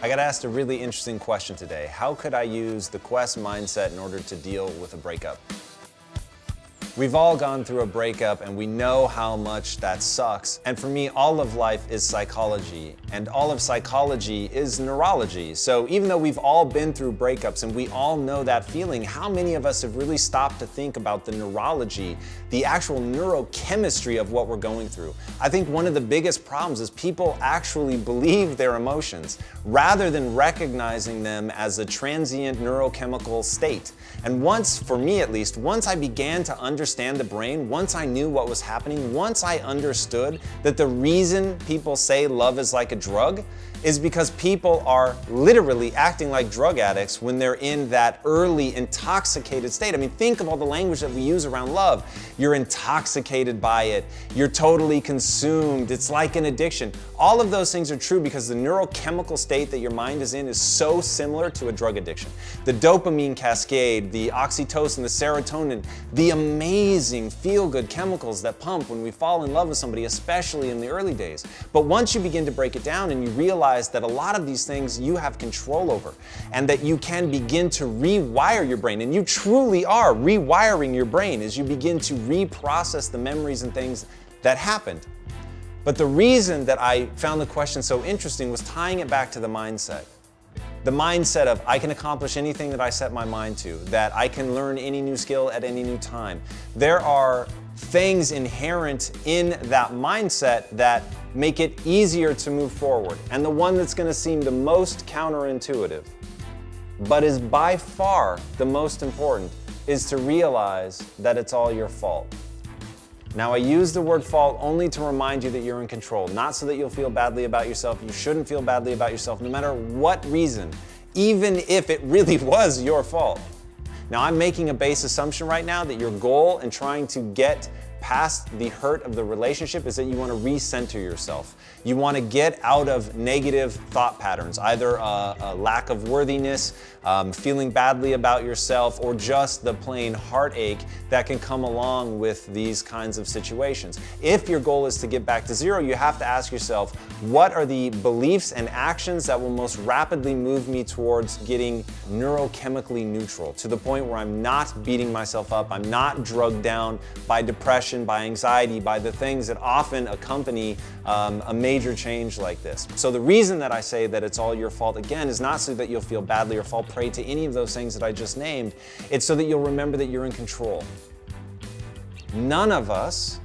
I got asked a really interesting question today. How could I use the Quest mindset in order to deal with a breakup? We've all gone through a breakup and we know how much that sucks. And for me, all of life is psychology, and all of psychology is neurology. So even though we've all been through breakups and we all know that feeling, how many of us have really stopped to think about the neurology, the actual neurochemistry of what we're going through? I think one of the biggest problems is people actually believe their emotions rather than recognizing them as a transient neurochemical state. And once, for me at least, once I began to understand the brain, once I knew what was happening, once I understood that the reason people say love is like a drug is because people are literally acting like drug addicts when they're in that early intoxicated state. I mean, think of all the language that we use around love. You're intoxicated by it. You're totally consumed. It's like an addiction. All of those things are true because the neurochemical state that your mind is in is so similar to a drug addiction. The dopamine cascade, the oxytocin, the serotonin, the amazing feel-good chemicals that pump when we fall in love with somebody, especially in the early days. But once you begin to break it down and you realize that a lot of these things you have control over, and that you can begin to rewire your brain, and you truly are rewiring your brain as you begin to reprocess the memories and things that happened. But the reason that I found the question so interesting was tying it back to the mindset. The mindset of I can accomplish anything that I set my mind to, that I can learn any new skill at any new time. There are things inherent in that mindset that make it easier to move forward. And the one that's going to seem the most counterintuitive, but is by far the most important, is to realize that it's all your fault. Now, I use the word fault only to remind you that you're in control, not so that you'll feel badly about yourself. You shouldn't feel badly about yourself, no matter what reason, even if it really was your fault. Now, I'm making a base assumption right now that your goal in trying to get past the hurt of the relationship is that you want to recenter yourself. You want to get out of negative thought patterns, either a lack of worthiness, feeling badly about yourself, or just the plain heartache that can come along with these kinds of situations. If your goal is to get back to zero, you have to ask yourself, what are the beliefs and actions that will most rapidly move me towards getting neurochemically neutral, to the point where I'm not beating myself up, I'm not drugged down by depression, by anxiety, by the things that often accompany a major change like this. So the reason that I say that it's all your fault, again, is not so that you'll feel badly or fall prey to any of those things that I just named. It's so that you'll remember that you're in control. None of us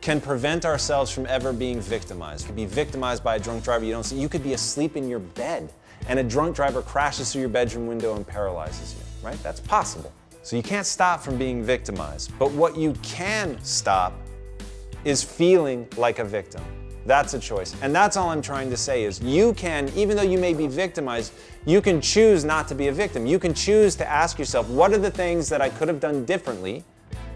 can prevent ourselves from ever being victimized. You could be victimized by a drunk driver you don't see. You could be asleep in your bed and a drunk driver crashes through your bedroom window and paralyzes you, right? That's possible. So you can't stop from being victimized. But what you can stop is feeling like a victim. That's a choice. And that's all I'm trying to say is you can, even though you may be victimized, you can choose not to be a victim. You can choose to ask yourself, what are the things that I could have done differently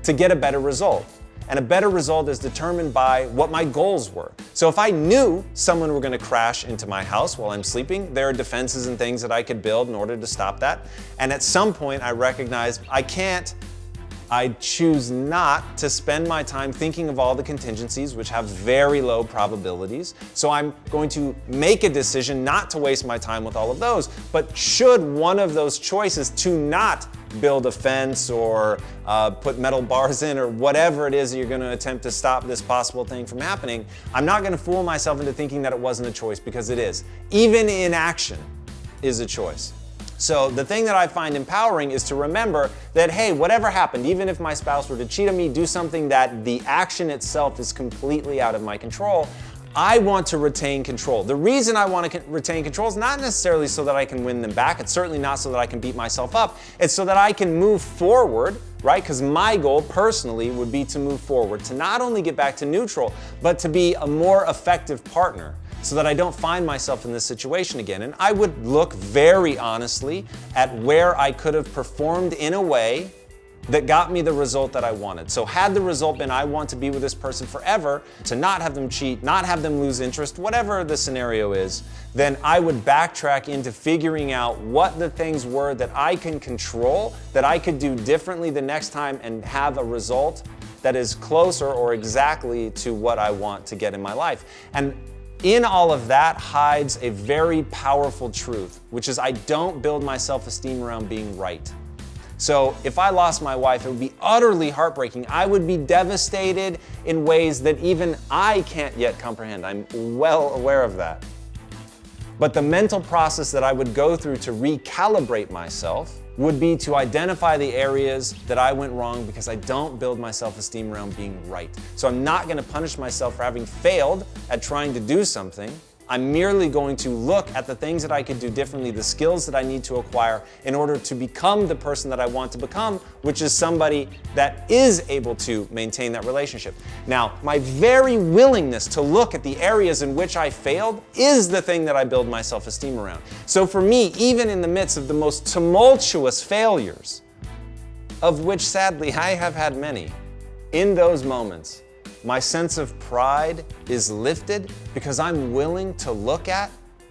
to get a better result? And a better result is determined by what my goals were. So if I knew someone were going to crash into my house while I'm sleeping, there are defenses and things that I could build in order to stop that. And at some point I recognize I choose not to spend my time thinking of all the contingencies, which have very low probabilities. So I'm going to make a decision not to waste my time with all of those. But should one of those choices to not build a fence or put metal bars in or whatever it is that you're going to attempt to stop this possible thing from happening, I'm not going to fool myself into thinking that it wasn't a choice, because it is. Even inaction is a choice. So the thing that I find empowering is to remember that, hey, whatever happened, even if my spouse were to cheat on me, do something that the action itself is completely out of my control, I want to retain control. The reason I want to retain control is not necessarily so that I can win them back. It's certainly not so that I can beat myself up. It's so that I can move forward, right? Because my goal personally would be to move forward, to not only get back to neutral, but to be a more effective partner, so that I don't find myself in this situation again. And I would look very honestly at where I could have performed in a way that got me the result that I wanted. So had the result been I want to be with this person forever, to not have them cheat, not have them lose interest, whatever the scenario is, then I would backtrack into figuring out what the things were that I can control, that I could do differently the next time and have a result that is closer or exactly to what I want to get in my life. And in all of that hides a very powerful truth, which is I don't build my self-esteem around being right. So if I lost my wife, it would be utterly heartbreaking. I would be devastated in ways that even I can't yet comprehend. I'm well aware of that. But the mental process that I would go through to recalibrate myself would be to identify the areas that I went wrong because I don't build my self-esteem around being right. So I'm not going to punish myself for having failed at trying to do something. I'm merely going to look at the things that I could do differently, the skills that I need to acquire in order to become the person that I want to become, which is somebody that is able to maintain that relationship. Now, my very willingness to look at the areas in which I failed is the thing that I build my self-esteem around. So for me, even in the midst of the most tumultuous failures, of which sadly I have had many, in those moments, my sense of pride is lifted because I'm willing to look at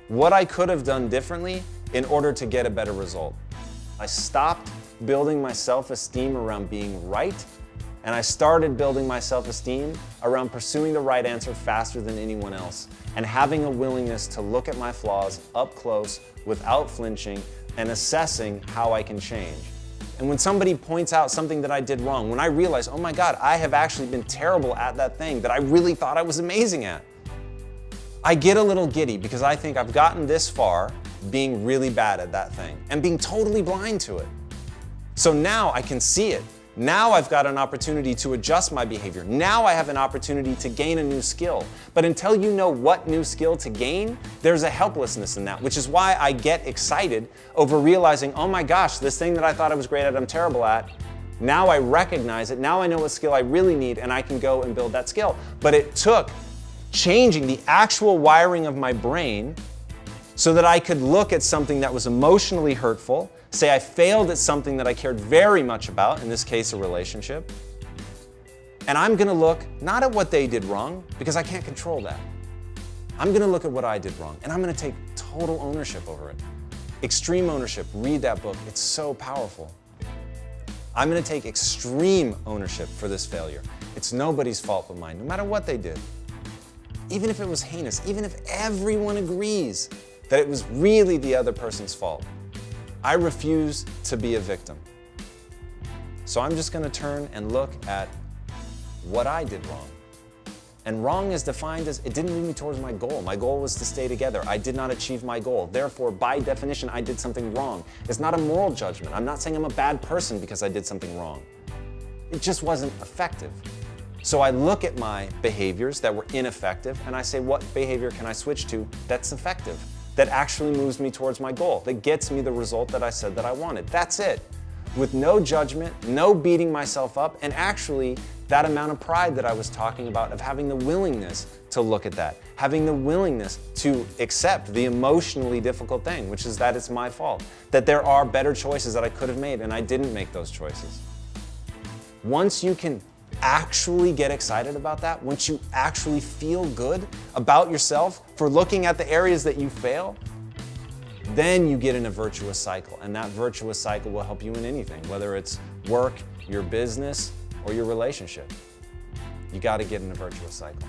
what I could have done differently in order to get a better result. I stopped building my self-esteem around being right, and I started building my self-esteem around pursuing the right answer faster than anyone else, and having a willingness to look at my flaws up close without flinching and assessing how I can change. And when somebody points out something that I did wrong, when I realize, oh my God, I have actually been terrible at that thing that I really thought I was amazing at, I get a little giddy because I think I've gotten this far being really bad at that thing and being totally blind to it. So now I can see it. Now I've got an opportunity to adjust my behavior. Now I have an opportunity to gain a new skill. But until you know what new skill to gain, there's a helplessness in that, which is why I get excited over realizing, oh my gosh, this thing that I thought I was great at, I'm terrible at. Now I recognize it. Now I know what skill I really need, and I can go and build that skill. But it took changing the actual wiring of my brain so that I could look at something that was emotionally hurtful, say I failed at something that I cared very much about, in this case a relationship, and I'm gonna look not at what they did wrong, because I can't control that. I'm gonna look at what I did wrong, and I'm gonna take total ownership over it. Extreme ownership, read that book, it's so powerful. I'm gonna take extreme ownership for this failure. It's nobody's fault but mine, no matter what they did. Even if it was heinous, even if everyone agrees that it was really the other person's fault, I refuse to be a victim. So I'm just going to turn and look at what I did wrong. And wrong is defined as it didn't move me towards my goal. My goal was to stay together. I did not achieve my goal. Therefore, by definition, I did something wrong. It's not a moral judgment. I'm not saying I'm a bad person because I did something wrong. It just wasn't effective. So I look at my behaviors that were ineffective and I say, what behavior can I switch to that's effective, that actually moves me towards my goal, that gets me the result that I said that I wanted. That's it. With no judgment, no beating myself up, and actually that amount of pride that I was talking about of having the willingness to look at that, having the willingness to accept the emotionally difficult thing, which is that it's my fault, that there are better choices that I could have made and I didn't make those choices. Once you can actually get excited about that, once you actually feel good about yourself for looking at the areas that you fail, then you get in a virtuous cycle, and that virtuous cycle will help you in anything, whether it's work, your business, or your relationship. You got to get in a virtuous cycle.